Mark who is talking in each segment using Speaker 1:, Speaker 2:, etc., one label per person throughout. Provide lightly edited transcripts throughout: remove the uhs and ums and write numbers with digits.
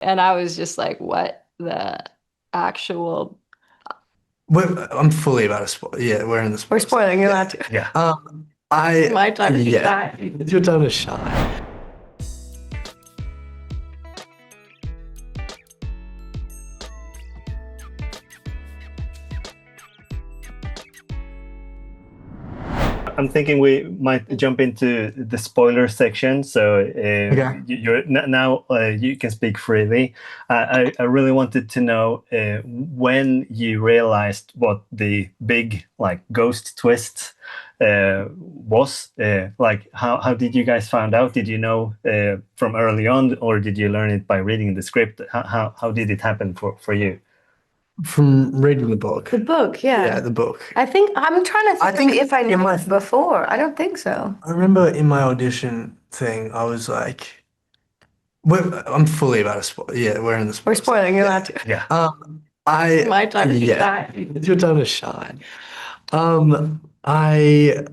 Speaker 1: And I was just like, what the actual.
Speaker 2: I'm fully about to spoil. Yeah, we're in the
Speaker 1: We're
Speaker 2: spoil section.
Speaker 1: spoiling, you're allowed
Speaker 2: Yeah.
Speaker 1: to.
Speaker 2: Yeah. I
Speaker 1: My time to
Speaker 2: yeah.
Speaker 1: shine.
Speaker 2: It's your time to shine. I'm thinking we might jump into the spoiler section. So
Speaker 3: Okay.
Speaker 2: now you can speak freely. I really wanted to know when you realized what the big like ghost twist was. Like how did you guys find out? Did you know from early on, or did you learn it by reading the script? How did it happen for you? From reading the book.
Speaker 1: The book, yeah.
Speaker 2: Yeah, the book.
Speaker 1: I think I'm trying to
Speaker 2: I
Speaker 1: think
Speaker 2: think
Speaker 1: if I
Speaker 2: in
Speaker 1: knew
Speaker 2: my
Speaker 1: it before. I don't think so.
Speaker 2: I remember in my audition thing, I was like, I'm fully about to spoil. Yeah, we're in the
Speaker 1: We're
Speaker 2: spoil section.
Speaker 1: spoiling, you're allowed to.
Speaker 2: Yeah. I
Speaker 1: My time to
Speaker 2: yeah,
Speaker 1: shine.
Speaker 2: it's your time to shine. I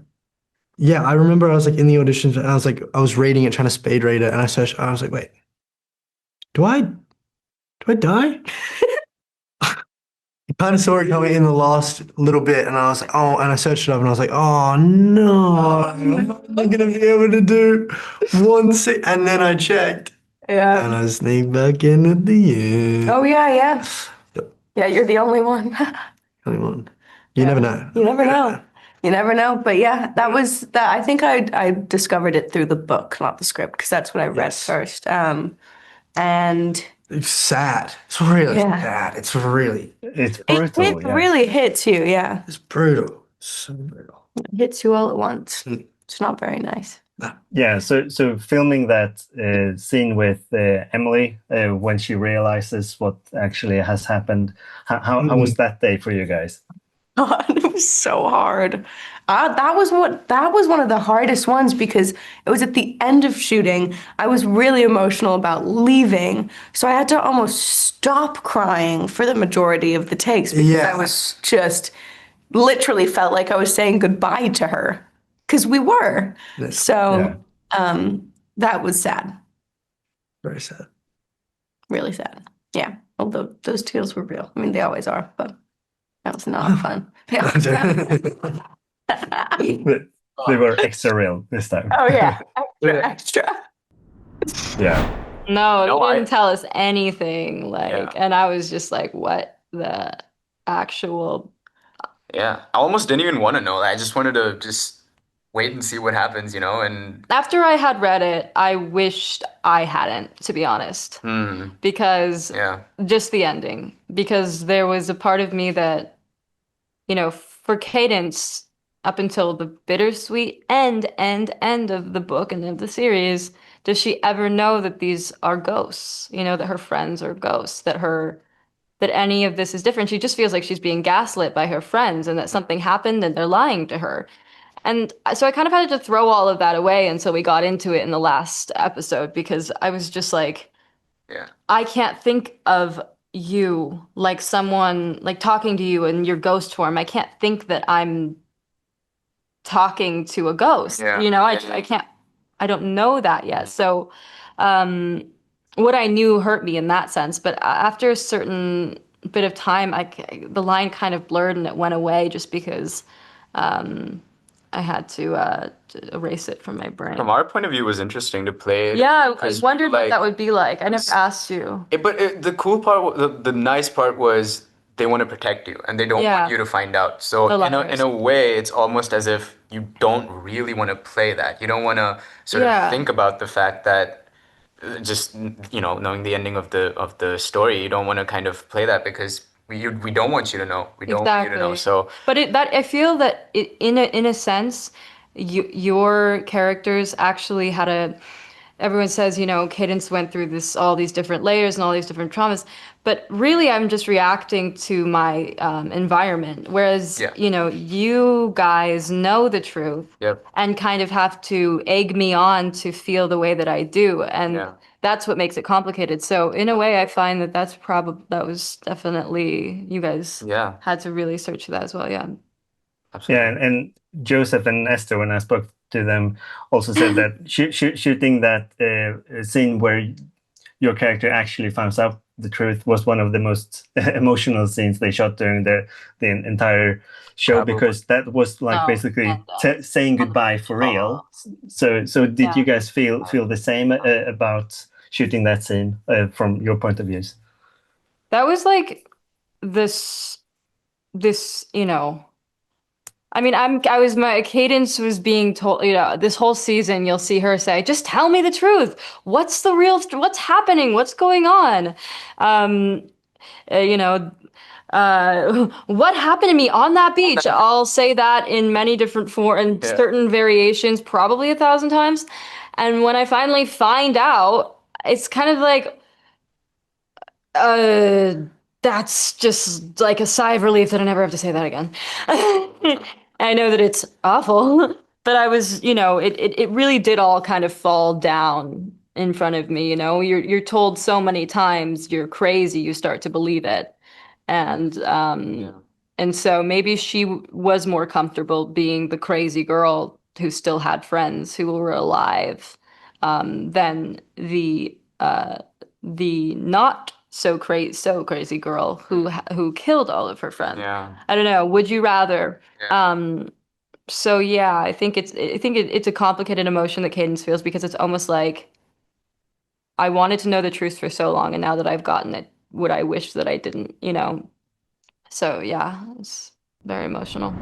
Speaker 2: yeah, I remember I was like in the auditions, and I was reading it, trying to speed read it, and I searched. I was like, wait, do I die? I kind of saw it coming in the last little bit, and I was like, oh, and I searched it up, and I was like, oh no, I'm not gonna be able to do one scene. And then I checked, and
Speaker 1: Yeah.
Speaker 2: I sneaked back in at the end.
Speaker 1: Oh yeah, yeah.
Speaker 2: Yep,
Speaker 1: Yeah, you're the only one.
Speaker 2: only one. You never
Speaker 1: Yeah.
Speaker 2: know.
Speaker 1: You never know. You never know. But yeah, that was that. I think I discovered it through the book, not the script, because that's what I read
Speaker 2: Yes.
Speaker 1: first. And
Speaker 2: It's sad. It's really
Speaker 1: yeah,
Speaker 2: sad. It's
Speaker 1: it
Speaker 2: brutal. Yeah.
Speaker 1: really hits you. Yeah,
Speaker 2: It's brutal. So brutal.
Speaker 1: it hits you all at once.
Speaker 2: Mm.
Speaker 1: It's not very nice.
Speaker 2: No. Yeah, so filming that scene with Emily when she realizes what actually has happened, how was that day for you guys?
Speaker 1: God, it was so hard. That was one of the hardest ones because it was at the end of shooting. I was really emotional about leaving, so I had to almost stop crying for the majority of the takes because I
Speaker 2: Yeah.
Speaker 1: was just literally felt like I was saying goodbye to her because we were.
Speaker 2: Yes. Yeah.
Speaker 1: So that was sad,
Speaker 2: Very sad.
Speaker 1: really sad. Yeah, although those tears were real. I mean, they always are, but that was not fun. Yeah.
Speaker 2: But they were extra real this time.
Speaker 1: Oh yeah, extra.
Speaker 2: Yeah.
Speaker 1: No,
Speaker 3: No,
Speaker 1: he
Speaker 3: I
Speaker 1: didn't tell us anything.
Speaker 3: yeah.
Speaker 1: And I was just like, what the actual.
Speaker 3: Yeah. I almost didn't even want to know that. I just wanted to just wait and see what happens, and
Speaker 1: After I had read it, I wished I hadn't, to be honest, because
Speaker 3: yeah.
Speaker 1: just the ending. Because there was a part of me that, for Cadence, up until the bittersweet end of the book and of the series, does she ever know that these are ghosts? That her friends are ghosts, that any of this is different. She just feels like she's being gaslit by her friends and that something happened and they're lying to her. And so I kind of had to throw all of that away until we got into it in the last episode because I was just like,
Speaker 3: Yeah.
Speaker 1: I can't think of you like someone like talking to you in your ghost form. I can't think that I'm talking to a ghost.
Speaker 3: Yeah.
Speaker 1: I can't, I don't know that yet. So, um, what I knew hurt me in that sense. But after a certain bit of time, the line kind of blurred and it went away just because I had to erase it from my brain.
Speaker 3: From our point of view, it was interesting to play it.
Speaker 1: Yeah, I
Speaker 3: 'Cause,
Speaker 1: wondered what
Speaker 3: like,
Speaker 1: that would be like. I never asked you.
Speaker 3: the cool part, the nice part was they want to protect you and they don't
Speaker 1: Yeah.
Speaker 3: want you to find out. So
Speaker 1: The
Speaker 3: in
Speaker 1: liars.
Speaker 3: a way, it's almost as if you don't really want to play that. You don't want to sort
Speaker 1: Yeah.
Speaker 3: of think about the fact that just knowing the ending of the story, you don't want to kind of play that because we don't want you to know. We don't want you to know.
Speaker 1: Exactly.
Speaker 3: So
Speaker 1: But that I feel that in a sense, your characters actually had a. Everyone says, Cadence went through all these different layers and all these different traumas, but really, I'm just reacting to my environment. Whereas,
Speaker 3: yeah.
Speaker 1: You guys know the truth
Speaker 3: Yep.
Speaker 1: and kind of have to egg me on to feel the way that I do, and
Speaker 3: Yeah.
Speaker 1: that's what makes it complicated. So, in a way, I find that was definitely you guys
Speaker 3: Yeah.
Speaker 1: had to really search for that as well. Yeah.
Speaker 3: Absolutely.
Speaker 2: Yeah, and Joseph and Esther, when I spoke to them, also said that shooting that scene where your character actually finds out the truth was one of the most emotional scenes they shot during the entire show,
Speaker 3: Probably.
Speaker 2: because that was like
Speaker 1: Oh,
Speaker 2: basically
Speaker 1: and,
Speaker 2: saying goodbye for real. So did you guys feel the same about shooting that scene from your point of views?
Speaker 1: that was like this, I mean, my cadence was being told, this whole season, you'll see her say, just tell me the truth. What's happening? What's going on? Um, uh, you know, what happened to me on that beach? I'll say that in many different and
Speaker 3: Yeah.
Speaker 1: certain variations, probably 1,000 times. And when I finally find out, it's kind of like, uh, that's just like a sigh of relief that I never have to say that again. I know that it's awful, but I was, it really did all kind of fall down in front of me, You're told so many times you're crazy, you start to believe it. And and so maybe she was more comfortable being the crazy girl who still had friends who were alive, than the not so crazy girl who killed all of her friends.
Speaker 3: Yeah.
Speaker 1: I don't know. Would you rather?
Speaker 3: Yeah.
Speaker 1: So yeah, it's a complicated emotion that Cadence feels, because it's almost like I wanted to know the truth for so long, and now that I've gotten it, would I wish that I didn't, So yeah, it's very emotional.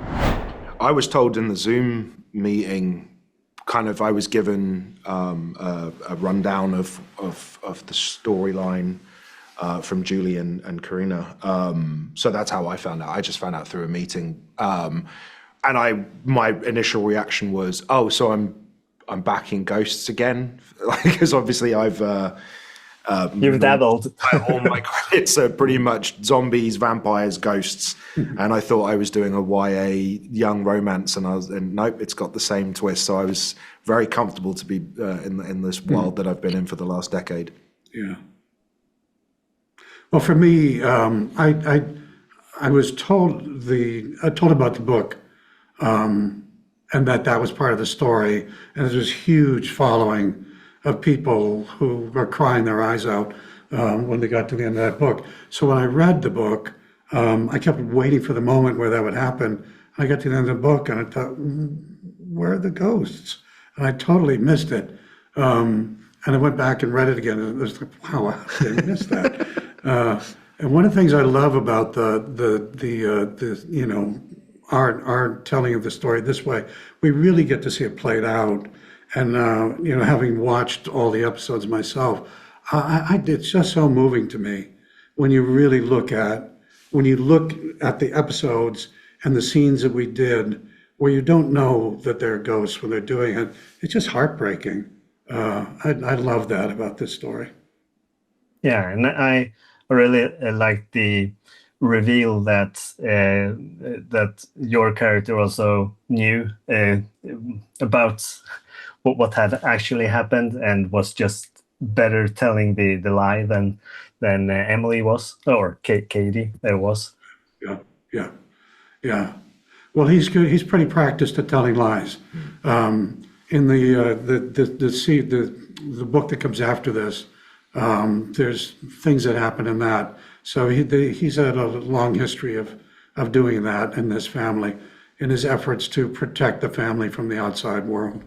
Speaker 4: I was told in the Zoom meeting, I was given a rundown of the storyline from Julie and Karina. So that's how I found out. I just found out through a meeting, and my initial reaction was, oh, so I'm backing ghosts again, because obviously I've.
Speaker 2: You've dabbled.
Speaker 4: All my credits are pretty much zombies, vampires, ghosts, and I thought I was doing a YA young romance, and nope, it's got the same twist. So I was very comfortable to be in this world that I've been in for the last decade.
Speaker 5: Yeah. Well, for me, I was told about the book, and that was part of the story, and there's this huge following of people who were crying their eyes out when they got to the end of that book. So when I read the book, I kept waiting for the moment where that would happen. I got to the end of the book and I thought, where are the ghosts? And I totally missed it. And I went back and read it again, and it was like, wow, how did I miss that? And one of the things I love about our telling of the story this way, we really get to see it played out. And having watched all the episodes myself, it's just so moving to me when you really look at the episodes and the scenes that we did, where you don't know that they're ghosts when they're doing it. It's just heartbreaking. I love that about this story.
Speaker 2: Yeah, and I really like the reveal that your character also knew about what had actually happened, and was just better telling the lie than Emily was, or Katie was.
Speaker 5: Yeah. Well, he's good. He's pretty practiced at telling lies. In the book that comes after this, there's things that happen in that. So he's had a long history of doing that in this family, in his efforts to protect the family from the outside world.